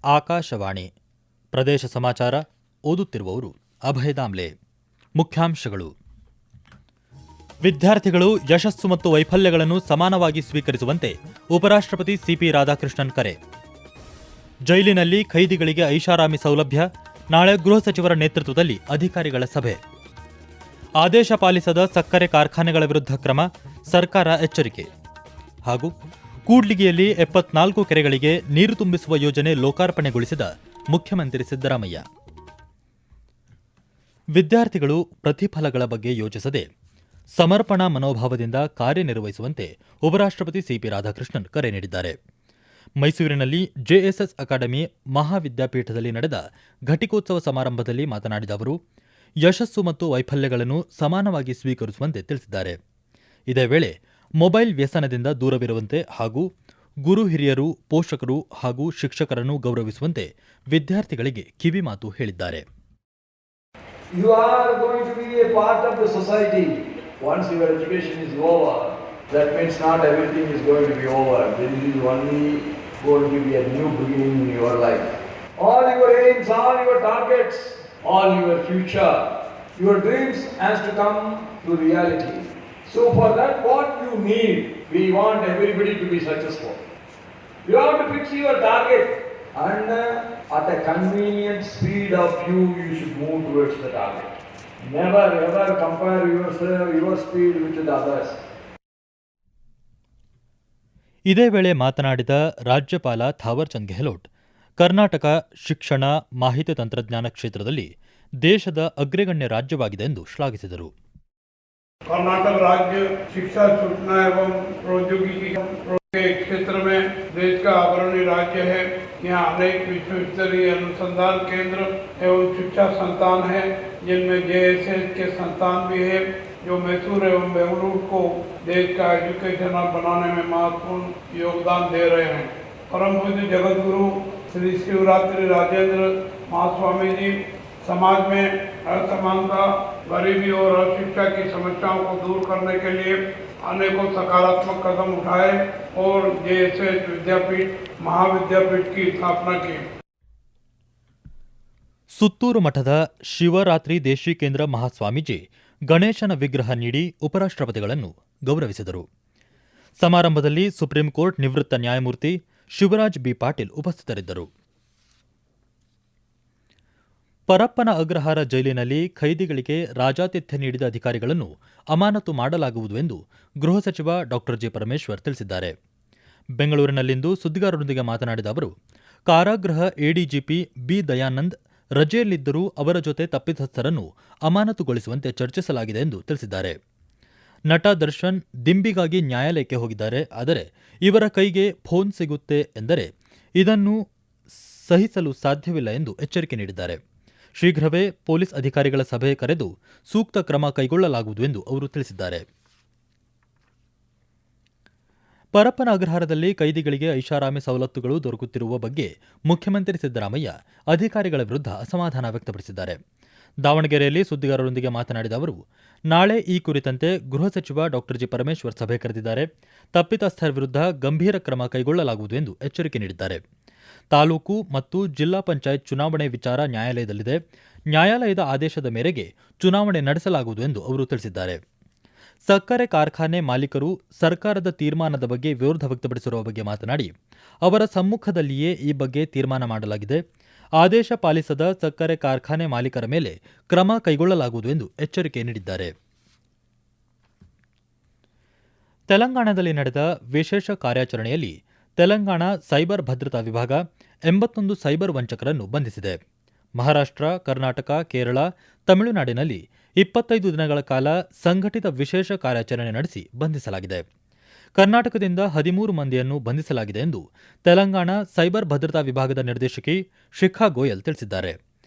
ಆಕಾಶವಾಣಿ ಪ್ರದೇಶ ಸಮಾಚಾರ ಓದುತ್ತಿರುವವರು ಅಭಯ ದಾಮ್ಲೆ. ಮುಖ್ಯಾಂಶಗಳು: ವಿದ್ಯಾರ್ಥಿಗಳು ಯಶಸ್ಸು ಮತ್ತು ವೈಫಲ್ಯಗಳನ್ನು ಸಮಾನವಾಗಿ ಸ್ವೀಕರಿಸುವಂತೆ ಉಪರಾಷ್ಟ್ರಪತಿ ಸಿಪಿ ರಾಧಾಕೃಷ್ಣನ್ ಕರೆ. ಜೈಲಿನಲ್ಲಿ ಖೈದಿಗಳಿಗೆ ಐಷಾರಾಮಿ ಸೌಲಭ್ಯ, ನಾಳೆ ಗೃಹ ಸಚಿವರ ನೇತೃತ್ವದಲ್ಲಿ ಅಧಿಕಾರಿಗಳ ಸಭೆ. ಆದೇಶ ಪಾಲಿಸದ ಸಕ್ಕರೆ ಕಾರ್ಖಾನೆಗಳ ವಿರುದ್ಧ ಕ್ರಮ, ಸರ್ಕಾರ ಎಚ್ಚರಿಕೆ. ಹಾಗೂ ಕೂಡ್ಲಿಗಿಯಲ್ಲಿ 74 ಕೆರೆಗಳಿಗೆ ನೀರು ತುಂಬಿಸುವ ಯೋಜನೆ ಲೋಕಾರ್ಪಣೆಗೊಳಿಸಿದ ಮುಖ್ಯಮಂತ್ರಿ ಸಿದ್ದರಾಮಯ್ಯ. ವಿದ್ಯಾರ್ಥಿಗಳು ಪ್ರತಿಫಲಗಳ ಬಗ್ಗೆ ಯೋಚಿಸದೆ ಸಮರ್ಪಣಾ ಮನೋಭಾವದಿಂದ ಕಾರ್ಯನಿರ್ವಹಿಸುವಂತೆ ಉಪರಾಷ್ಟ್ರಪತಿ ಸಿಪಿ ರಾಧಾಕೃಷ್ಣನ್ ಕರೆ ನೀಡಿದ್ದಾರೆ. ಮೈಸೂರಿನಲ್ಲಿ ಜೆಎಸ್ಎಸ್ ಅಕಾಡೆಮಿ ಮಹಾವಿದ್ಯಾಪೀಠದಲ್ಲಿ ನಡೆದ ಘಟಿಕೋತ್ಸವ ಸಮಾರಂಭದಲ್ಲಿ ಮಾತನಾಡಿದ ಅವರು, ಯಶಸ್ಸು ಮತ್ತು ವೈಫಲ್ಯಗಳನ್ನು ಸಮಾನವಾಗಿ ಸ್ವೀಕರಿಸುವಂತೆ ತಿಳಿಸಿದ್ದಾರೆ. ಇದೇ ವೇಳೆ ಮೊಬೈಲ್ ವ್ಯಸನದಿಂದ ದೂರವಿರುವಂತೆ ಹಾಗೂ ಗುರು ಹಿರಿಯರು, ಪೋಷಕರು ಹಾಗೂ ಶಿಕ್ಷಕರನ್ನು ಗೌರವಿಸುವಂತೆ ವಿದ್ಯಾರ್ಥಿಗಳಿಗೆ ಕಿವಿಮಾತು ಹೇಳಿದ್ದಾರೆ. You are going to be a part of the society. Once your education is over, that means not everything is going to be over. This is only going to be a new beginning in your life. All your aims, all your targets, all your future, your dreams has to come to reality. So for that, what you need, we want everybody to be successful. You have to fix your target and at a convenient speed of you should move towards the target. Never ever compare your speed with the others. ಇದೇ ವೇಳೆ ಮಾತನಾಡಿದ ರಾಜ್ಯಪಾಲ ಥಾವರ್ ಚಂದ್ ಗೆಹ್ಲೋಟ್, ಕರ್ನಾಟಕ ಶಿಕ್ಷಣ, ಮಾಹಿತಿ ತಂತ್ರಜ್ಞಾನ ಕ್ಷೇತ್ರದಲ್ಲಿ ದೇಶದ ಅಗ್ರಗಣ್ಯ ರಾಜ್ಯವಾಗಿದೆ ಎಂದು ಶ್ಲಾಘಿಸಿದರು. कर्नाटक राज्य शिक्षा, सूचना एवं प्रौद्योगिकी के क्षेत्र में देश का अग्रणी राज्य है. यहाँ अनेक विश्व स्तरीय अनुसंधान केंद्र एवं शिक्षा संस्थान है, जिनमें जेएसएस के संस्थान भी है, जो मैसूर एवं बेंगलुरु को देश का एजुकेशन बनाने में महत्वपूर्ण योगदान दे रहे हैं. परम पूज्य जगत गुरु श्री शिवरात्रि राजेंद्र महास्वामी जी समाज में असमानता, गरीबी और अशिक्षा की समस्याओं को दूर करने के लिए अनेकों सकारात्मक कदम उठाए और जेएसएस विद्यापीठ महाविद्यापीठ की स्थापना की. ಸುತ್ತೂರು ಮಠದ ಶಿವರಾತ್ರಿ ದೇಶಿಕೇಂದ್ರ ಮಹಾಸ್ವಾಮೀಜಿ ಗಣೇಶನ ವಿಗ್ರಹ ನೀಡಿ ಉಪರಾಷ್ಟ್ರಪತಿಗಳನ್ನು ಗೌರವಿಸಿದರು. ಸಮಾರಂಭದಲ್ಲಿ ಸುಪ್ರೀಂ ಕೋರ್ಟ್ ನಿವೃತ್ತ ನ್ಯಾಯಮೂರ್ತಿ ಶಿವರಾಜ್ ಬಿ ಪಾಟೀಲ್ ಉಪಸ್ಥಿತರಿದ್ದರು. ಪರಪ್ಪನ ಅಗ್ರಹಾರ ಜೈಲಿನಲ್ಲಿ ಖೈದಿಗಳಿಗೆ ರಾಜಾತಿಥ್ಯ ನೀಡಿದ ಅಧಿಕಾರಿಗಳನ್ನು ಅಮಾನತು ಮಾಡಲಾಗುವುದು ಎಂದು ಗೃಹ ಸಚಿವ ಡಾ ಜಿ ಪರಮೇಶ್ವರ್ ತಿಳಿಸಿದ್ದಾರೆ. ಬೆಂಗಳೂರಿನಲ್ಲಿಂದು ಸುದ್ದಿಗಾರರೊಂದಿಗೆ ಮಾತನಾಡಿದ ಅವರು, ಕಾರಾಗೃಹ ಎಡಿಜಿಪಿ ಬಿ ದಯಾನಂದ್ ರಜೆಯಲ್ಲಿದ್ದರೂ ಅವರ ಜೊತೆ ತಪ್ಪಿತಸ್ಥರನ್ನು ಅಮಾನತುಗೊಳಿಸುವಂತೆ ಚರ್ಚಿಸಲಾಗಿದೆ ಎಂದು ತಿಳಿಸಿದ್ದಾರೆ. ನಟ ದರ್ಶನ್ ದಿಂಬಿಗಾಗಿ ನ್ಯಾಯಾಲಯಕ್ಕೆ ಹೋಗಿದ್ದಾರೆ, ಆದರೆ ಇವರ ಕೈಗೆ ಫೋನ್ ಸಿಗುತ್ತೆ ಎಂದರೆ ಇದನ್ನು ಸಹಿಸಲು ಸಾಧ್ಯವಿಲ್ಲ ಎಂದು ಎಚ್ಚರಿಕೆ ನೀಡಿದ್ದಾರೆ. ಶೀಘ್ರವೇ ಪೊಲೀಸ್ ಅಧಿಕಾರಿಗಳ ಸಭೆ ಕರೆದು ಸೂಕ್ತ ಕ್ರಮ ಕೈಗೊಳ್ಳಲಾಗುವುದು ಎಂದು ಅವರು ತಿಳಿಸಿದ್ದಾರೆ. ಪರಪ್ಪನ ಅಗ್ರಹಾರದಲ್ಲಿ ಕೈದಿಗಳಿಗೆ ಐಷಾರಾಮಿ ಸವಲತ್ತುಗಳು ದೊರಕುತ್ತಿರುವ ಬಗ್ಗೆ ಮುಖ್ಯಮಂತ್ರಿ ಸಿದ್ದರಾಮಯ್ಯ ಅಧಿಕಾರಿಗಳ ವಿರುದ್ಧ ಅಸಮಾಧಾನ ವ್ಯಕ್ತಪಡಿಸಿದ್ದಾರೆ. ದಾವಣಗೆರೆಯಲ್ಲಿ ಸುದ್ದಿಗಾರರೊಂದಿಗೆ ಮಾತನಾಡಿದ ಅವರು, ನಾಳೆ ಈ ಕುರಿತಂತೆ ಗೃಹ ಸಚಿವ ಡಾ ಜಿ ಪರಮೇಶ್ವರ್ ಸಭೆ ಕರೆದಿದ್ದಾರೆ. ತಪ್ಪಿತಸ್ಥರ ವಿರುದ್ಧ ಗಂಭೀರ ಕ್ರಮ ಕೈಗೊಳ್ಳಲಾಗುವುದು ಎಂದು ಎಚ್ಚರಿಕೆ ನೀಡಿದ್ದಾರೆ. ತಾಲೂಕು ಮತ್ತು ಜಿಲ್ಲಾ ಪಂಚಾಯತ್ ಚುನಾವಣೆ ವಿಚಾರ ನ್ಯಾಯಾಲಯದಲ್ಲಿದೆ. ನ್ಯಾಯಾಲಯದ ಆದೇಶದ ಮೇರೆಗೆ ಚುನಾವಣೆ ನಡೆಸಲಾಗುವುದು ಎಂದು ಅವರು ತಿಳಿಸಿದ್ದಾರೆ. ಸಕ್ಕರೆ ಕಾರ್ಖಾನೆ ಮಾಲೀಕರು ಸರ್ಕಾರದ ತೀರ್ಮಾನದ ಬಗ್ಗೆ ವಿರೋಧ ವ್ಯಕ್ತಪಡಿಸಿರುವ ಬಗ್ಗೆ ಮಾತನಾಡಿ, ಅವರ ಸಮ್ಮುಖದಲ್ಲಿಯೇ ಈ ಬಗ್ಗೆ ತೀರ್ಮಾನ ಮಾಡಲಾಗಿದೆ. ಆದೇಶ ಪಾಲಿಸದ ಸಕ್ಕರೆ ಕಾರ್ಖಾನೆ ಮಾಲೀಕರ ಮೇಲೆ ಕ್ರಮ ಕೈಗೊಳ್ಳಲಾಗುವುದು ಎಂದು ಎಚ್ಚರಿಕೆ ನೀಡಿದ್ದಾರೆ. ತೆಲಂಗಾಣದಲ್ಲಿ ನಡೆದ ವಿಶೇಷ ಕಾರ್ಯಾಚರಣೆಯಲ್ಲಿ ತೆಲಂಗಾಣ ಸೈಬರ್ ಭದ್ರತಾ ವಿಭಾಗ 81 ಸೈಬರ್ ವಂಚಕರನ್ನು ಬಂಧಿಸಿದೆ. ಮಹಾರಾಷ್ಟ್ರ, ಕರ್ನಾಟಕ, ಕೇರಳ, ತಮಿಳುನಾಡಿನಲ್ಲಿ 25 ದಿನಗಳ ಕಾಲ ಸಂಘಟಿತ ವಿಶೇಷ ಕಾರ್ಯಾಚರಣೆ ನಡೆಸಿ ಬಂಧಿಸಲಾಗಿದೆ. ಕರ್ನಾಟಕದಿಂದ 13 ಮಂದಿಯನ್ನು ಬಂಧಿಸಲಾಗಿದೆ ಎಂದು ತೆಲಂಗಾಣ ಸೈಬರ್ ಭದ್ರತಾ ವಿಭಾಗದ ನಿರ್ದೇಶಕಿ ಶಿಖಾ ಗೋಯಲ್ ತಿಳಿಸಿದ್ದಾರೆ.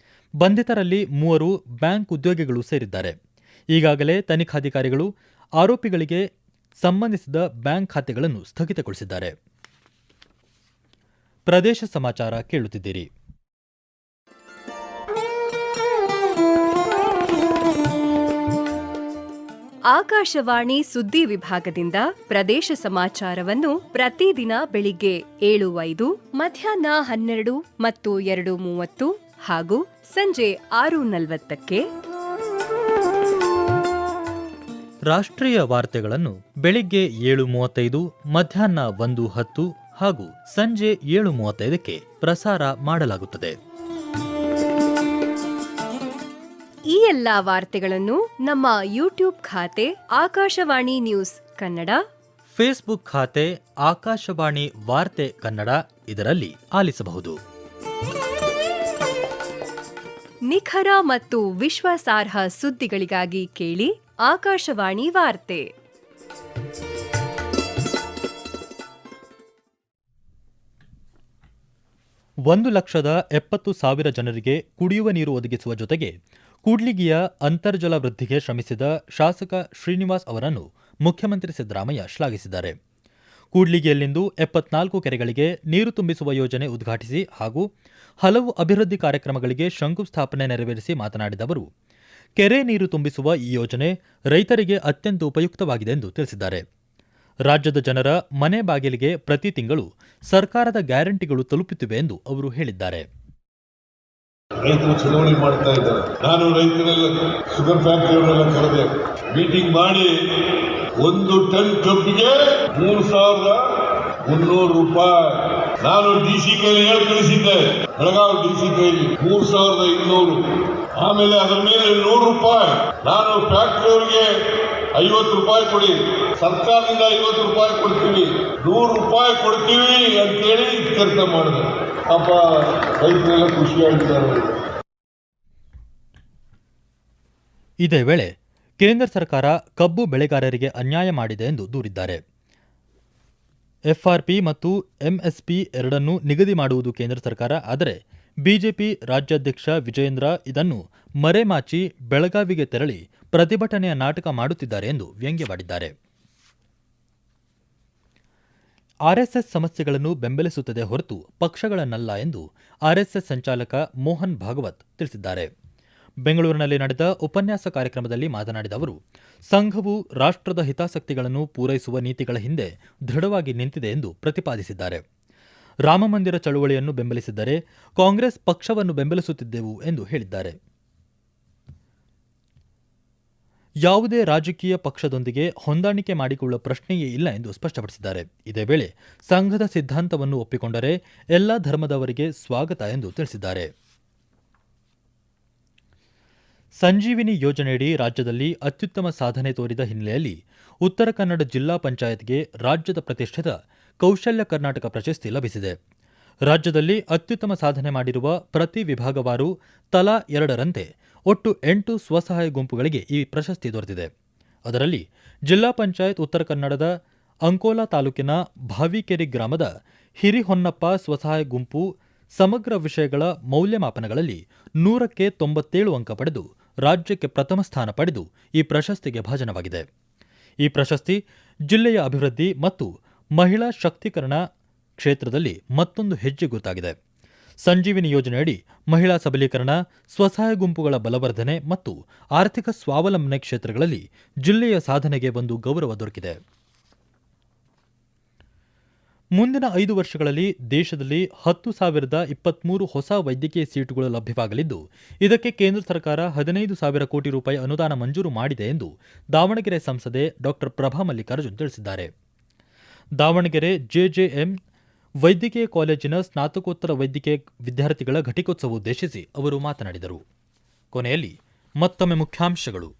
ಬಂಧಿತರಲ್ಲಿ 3 ಬ್ಯಾಂಕ್ ಉದ್ಯೋಗಿಗಳು ಸೇರಿದ್ದಾರೆ. ಈಗಾಗಲೇ ತನಿಖಾಧಿಕಾರಿಗಳು ಆರೋಪಿಗಳಿಗೆ ಸಂಬಂಧಿಸಿದ ಬ್ಯಾಂಕ್ ಖಾತೆಗಳನ್ನು ಸ್ಥಗಿತಗೊಳಿಸಿದ್ದಾರೆ. ಪ್ರದೇಶ ಸಮಾಚಾರ ಕೇಳುತ್ತಿದ್ದೀರಿ. ಆಕಾಶವಾಣಿ ಸುದ್ದಿ ವಿಭಾಗದಿಂದ ಪ್ರದೇಶ ಸಮಾಚಾರವನ್ನು ಪ್ರತಿದಿನ ಬೆಳಿಗ್ಗೆ 7:05, ಮಧ್ಯಾಹ್ನ 12 ಮತ್ತು 2:30 ಹಾಗೂ ಸಂಜೆ 6:40ಕ್ಕೆ. ರಾಷ್ಟ್ರೀಯ ವಾರ್ತೆಗಳನ್ನು ಬೆಳಿಗ್ಗೆ 7:35, ಮಧ್ಯಾಹ್ನ 1:10 ಹಾಗೂ ಸಂಜೆ 7:35ಕ್ಕೆ ಪ್ರಸಾರ ಮಾಡಲಾಗುತ್ತದೆ. ಈ ಎಲ್ಲಾ ವಾರ್ತೆಗಳನ್ನು ನಮ್ಮ ಯೂಟ್ಯೂಬ್ ಖಾತೆ ಆಕಾಶವಾಣಿ ನ್ಯೂಸ್ ಕನ್ನಡ, ಫೇಸ್ಬುಕ್ ಖಾತೆ ಆಕಾಶವಾಣಿ ವಾರ್ತೆ ಕನ್ನಡ ಇದರಲ್ಲಿ ಆಲಿಸಬಹುದು. ನಿಖರ ಮತ್ತು ವಿಶ್ವಾಸಾರ್ಹ ಸುದ್ದಿಗಳಿಗಾಗಿ ಕೇಳಿ ಆಕಾಶವಾಣಿ ವಾರ್ತೆ. ಒಂದು 1,70,000 ಜನರಿಗೆ ಕುಡಿಯುವ ನೀರು ಒದಗಿಸುವ ಜೊತೆಗೆ ಕೂಡ್ಲಿಗಿಯ ಅಂತರ್ಜಲ ವೃದ್ಧಿಗೆ ಶ್ರಮಿಸಿದ ಶಾಸಕ ಶ್ರೀನಿವಾಸ್ ಅವರನ್ನು ಮುಖ್ಯಮಂತ್ರಿ ಸಿದ್ದರಾಮಯ್ಯ ಶ್ಲಾಘಿಸಿದ್ದಾರೆ. ಕೂಡ್ಲಿಗಿಯಲ್ಲಿಂದು 74 ಕೆರೆಗಳಿಗೆ ನೀರು ತುಂಬಿಸುವ ಯೋಜನೆ ಉದ್ಘಾಟಿಸಿ ಹಾಗೂ ಹಲವು ಅಭಿವೃದ್ಧಿ ಕಾರ್ಯಕ್ರಮಗಳಿಗೆ ಶಂಕುಸ್ಥಾಪನೆ ನೆರವೇರಿಸಿ ಮಾತನಾಡಿದ ಅವರು, ಕೆರೆ ನೀರು ತುಂಬಿಸುವ ಈ ಯೋಜನೆ ರೈತರಿಗೆ ಅತ್ಯಂತ ಉಪಯುಕ್ತವಾಗಿದೆ ಎಂದು ತಿಳಿಸಿದ್ದಾರೆ. ರಾಜ್ಯದ ಜನರ ಮನೆ ಬಾಗಿಲಿಗೆ ಪ್ರತಿ ತಿಂಗಳು ಸರ್ಕಾರದ ಗ್ಯಾರಂಟಿಗಳು ತಲುಪುತ್ತಿವೆ ಎಂದು ಅವರು ಹೇಳಿದ್ದಾರೆ. ರೈತರು ಚಳವಳಿ ಮಾಡ್ತಾ ಇದ್ದಾರೆ. ನಾನು ರೈತರೆಲ್ಲ ಶುಗರ್ ಫ್ಯಾಕ್ಟರಿಯವರೆಲ್ಲ ಕರೆದೆ, ಮೀಟಿಂಗ್ ಮಾಡಿ 1 ಟನ್ ಕಬ್ಬಿಗೆ 3,300 ರೂಪಾಯಿ. ನಾನು ಡಿಸಿ ಕೈಲಿ ಹೇಳಿ ಕಳಿಸಿದ್ದೆ, ಬೆಳಗಾವಿ ಡಿಸಿ ಕೈಲಿ 3,200. ಆಮೇಲೆ ಅದರ ಮೇಲೆ 100 ರೂಪಾಯಿ. ನಾನು ಫ್ಯಾಕ್ಟರಿಯವರಿಗೆ 50 ರೂಪಾಯಿ ಕೊಡಿ, ಸರ್ಕಾರದಿಂದ 50 ರೂಪಾಯಿ ಕೊಡ್ತೀವಿ, 100 ರೂಪಾಯಿ ಕೊಡ್ತೀವಿ ಅಂತೇಳಿ ಕೆಲಸ ಮಾಡಿದೆ. ಪಾಪ ರೈತರೆಲ್ಲ ಖುಷಿಯಾಗಿದ್ದಾರೆ. ಇದೇ ವೇಳೆ ಕೇಂದ್ರ ಸರ್ಕಾರ ಕಬ್ಬು ಬೆಳೆಗಾರರಿಗೆ ಅನ್ಯಾಯ ಮಾಡಿದೆ ಎಂದು ದೂರಿದ್ದಾರೆ. ಎಫ್ಆರ್ಪಿ ಮತ್ತು ಎಂಎಸ್ಪಿ ಎರಡನ್ನೂ ನಿಗದಿ ಮಾಡುವುದು ಕೇಂದ್ರ ಸರ್ಕಾರ, ಆದರೆ ಬಿಜೆಪಿ ರಾಜ್ಯಾಧ್ಯಕ್ಷ ವಿಜಯೇಂದ್ರ ಇದನ್ನು ಮರೆಮಾಚಿ ಬೆಳಗಾವಿಗೆ ತೆರಳಿ ಪ್ರತಿಭಟನೆಯ ನಾಟಕ ಮಾಡುತ್ತಿದ್ದಾರೆ ಎಂದು ವ್ಯಂಗ್ಯವಾಡಿದ್ದಾರೆ. ಆರ್ಎಸ್ಎಸ್ ಸಮಸ್ಯೆಗಳನ್ನು ಬೆಂಬಲಿಸುತ್ತದೆ ಹೊರತು ಪಕ್ಷಗಳನ್ನಲ್ಲ ಎಂದು ಆರ್ಎಸ್ಎಸ್ ಸಂಚಾಲಕ ಮೋಹನ್ ಭಾಗವತ್ ತಿಳಿಸಿದ್ದಾರೆ. ಬೆಂಗಳೂರಿನಲ್ಲಿ ನಡೆದ ಉಪನ್ಯಾಸ ಕಾರ್ಯಕ್ರಮದಲ್ಲಿ ಮಾತನಾಡಿದ ಅವರು, ಸಂಘವು ರಾಷ್ಟ್ರದ ಹಿತಾಸಕ್ತಿಗಳನ್ನು ಪೂರೈಸುವ ನೀತಿಗಳ ಹಿಂದೆ ದೃಢವಾಗಿ ನಿಂತಿದೆ ಎಂದು ಪ್ರತಿಪಾದಿಸಿದ್ದಾರೆ. ರಾಮಮಂದಿರ ಚಳುವಳಿಯನ್ನು ಬೆಂಬಲಿಸಿದ್ದರೆ ಕಾಂಗ್ರೆಸ್ ಪಕ್ಷವನ್ನು ಬೆಂಬಲಿಸುತ್ತಿದ್ದೆವು ಎಂದು ಹೇಳಿದ್ದಾರೆ. ಯಾವುದೇ ರಾಜಕೀಯ ಪಕ್ಷದೊಂದಿಗೆ ಹೊಂದಾಣಿಕೆ ಮಾಡಿಕೊಳ್ಳುವ ಪ್ರಶ್ನೆಯೇ ಇಲ್ಲ ಎಂದು ಸ್ಪಷ್ಟಪಡಿಸಿದ್ದಾರೆ. ಇದೇ ವೇಳೆ ಸಂಘದ ಸಿದ್ಧಾಂತವನ್ನು ಒಪ್ಪಿಕೊಂಡರೆ ಎಲ್ಲ ಧರ್ಮದವರಿಗೆ ಸ್ವಾಗತ ಎಂದು ತಿಳಿಸಿದ್ದಾರೆ. ಸಂಜೀವಿನಿ ಯೋಜನೆಯಡಿ ರಾಜ್ಯದಲ್ಲಿ ಅತ್ಯುತ್ತಮ ಸಾಧನೆ ತೋರಿದ ಹಿನ್ನೆಲೆಯಲ್ಲಿ ಉತ್ತರ ಕನ್ನಡ ಜಿಲ್ಲಾ ಪಂಚಾಯತ್ಗೆ ರಾಜ್ಯದ ಪ್ರತಿಷ್ಠಿತ ಕೌಶಲ್ಯ ಕರ್ನಾಟಕ ಪ್ರಶಸ್ತಿ ಲಭಿಸಿದೆ. ರಾಜ್ಯದಲ್ಲಿ ಅತ್ಯುತ್ತಮ ಸಾಧನೆ ಮಾಡಿರುವ ಪ್ರತಿ ವಿಭಾಗವಾರು ತಲಾ 2ರಂತೆ ಒಟ್ಟು 8 ಸ್ವಸಹಾಯ ಗುಂಪುಗಳಿಗೆ ಈ ಪ್ರಶಸ್ತಿ ದೊರೆತಿದೆ. ಅದರಲ್ಲಿ ಜಿಲ್ಲಾ ಪಂಚಾಯತ್ ಉತ್ತರ ಕನ್ನಡದ ಅಂಕೋಲಾ ತಾಲೂಕಿನ ಭಾವಿಕೆರೆ ಗ್ರಾಮದ ಹಿರಿಹೊನ್ನಪ್ಪ ಸ್ವಸಹಾಯ ಗುಂಪು ಸಮಗ್ರ ವಿಷಯಗಳ ಮೌಲ್ಯಮಾಪನಗಳಲ್ಲಿ 100ಕ್ಕೆ 97 ಅಂಕ ಪಡೆದು ರಾಜ್ಯಕ್ಕೆ ಪ್ರಥಮ ಸ್ಥಾನ ಪಡೆದು ಈ ಪ್ರಶಸ್ತಿಗೆ ಭಾಜನವಾಗಿದೆ. ಈ ಪ್ರಶಸ್ತಿ ಜಿಲ್ಲೆಯ ಅಭಿವೃದ್ಧಿ ಮತ್ತು ಮಹಿಳಾ ಶಕ್ತೀಕರಣ ಕ್ಷೇತ್ರದಲ್ಲಿ ಮತ್ತೊಂದು ಹೆಜ್ಜೆ ಗುರುತಾಗಿದೆ. ಸಂಜೀವಿನಿ ಯೋಜನೆಯಡಿ ಮಹಿಳಾ ಸಬಲೀಕರಣ, ಸ್ವಸಹಾಯ ಗುಂಪುಗಳ ಬಲವರ್ಧನೆ ಮತ್ತು ಆರ್ಥಿಕ ಸ್ವಾವಲಂಬನೆ ಕ್ಷೇತ್ರಗಳಲ್ಲಿ ಜಿಲ್ಲೆಯ ಸಾಧನೆಗೆ ಒಂದು ಗೌರವ ದೊರಕಿದೆ. ಮುಂದಿನ 5 ವರ್ಷಗಳಲ್ಲಿ ದೇಶದಲ್ಲಿ 10,023 ಹೊಸ ವೈದ್ಯಕೀಯ ಸೀಟುಗಳು ಲಭ್ಯವಾಗಲಿದ್ದು, ಇದಕ್ಕೆ ಕೇಂದ್ರ ಸರ್ಕಾರ 15,000 ಕೋಟಿ ರೂಪಾಯಿ ಅನುದಾನ ಮಂಜೂರು ಮಾಡಿದೆ ಎಂದು ದಾವಣಗೆರೆ ಸಂಸದೆ ಡಾ ಪ್ರಭಾ ಮಲ್ಲಿಕಾರ್ಜುನ್ ತಿಳಿಸಿದ್ದಾರೆ. ದಾವಣಗೆರೆ ಜೆಜೆಎಂ ವೈದ್ಯಕೀಯ ಕಾಲೇಜಿನ ಸ್ನಾತಕೋತ್ತರ ವೈದ್ಯಕೀಯ ವಿದ್ಯಾರ್ಥಿಗಳ ಘಟಿಕೋತ್ಸವ ಉದ್ದೇಶಿಸಿ ಅವರು ಮಾತನಾಡಿದರು. ಕೊನೆಯಲ್ಲಿ ಮತ್ತೊಮ್ಮೆ ಮುಖ್ಯಾಂಶಗಳು.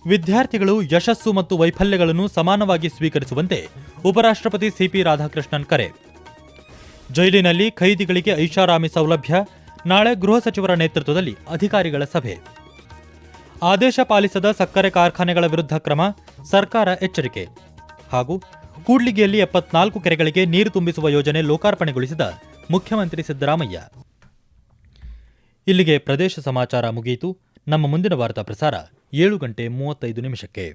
ವಿದ್ಯಾರ್ಥಿಗಳು ಯಶಸ್ಸು ಮತ್ತು ವೈಫಲ್ಯಗಳನ್ನು ಸಮಾನವಾಗಿ ಸ್ವೀಕರಿಸುವಂತೆ ಉಪರಾಷ್ಟ್ರಪತಿ ಸಿಪಿ ರಾಧಾಕೃಷ್ಣನ್ ಕರೆ. ಜೈಲಿನಲ್ಲಿ ಖೈದಿಗಳಿಗೆ ಐಷಾರಾಮಿ ಸೌಲಭ್ಯ, ನಾಳೆ ಗೃಹ ಸಚಿವರ ನೇತೃತ್ವದಲ್ಲಿ ಅಧಿಕಾರಿಗಳ ಸಭೆ. ಆದೇಶ ಪಾಲಿಸದ ಸಕ್ಕರೆ ಕಾರ್ಖಾನೆಗಳ ವಿರುದ್ಧ ಕ್ರಮ, ಸರ್ಕಾರ ಎಚ್ಚರಿಕೆ. ಹಾಗೂ ಕೂಡ್ಲಿಗಿಯಲ್ಲಿ 74 ಕೆರೆಗಳಿಗೆ ನೀರು ತುಂಬಿಸುವ ಯೋಜನೆ ಲೋಕಾರ್ಪಣೆಗೊಳಿಸಿದ ಮುಖ್ಯಮಂತ್ರಿ ಸಿದ್ದರಾಮಯ್ಯ. ಇಲ್ಲಿಗೆ ಪ್ರದೇಶ ಸಮಾಚಾರ ಮುಗಿಯಿತು. ನಮ್ಮ ಮುಂದಿನ ವಾರ್ತಾ ಪ್ರಸಾರ 7:35 ನಿಮಿಷಕ್ಕೆ.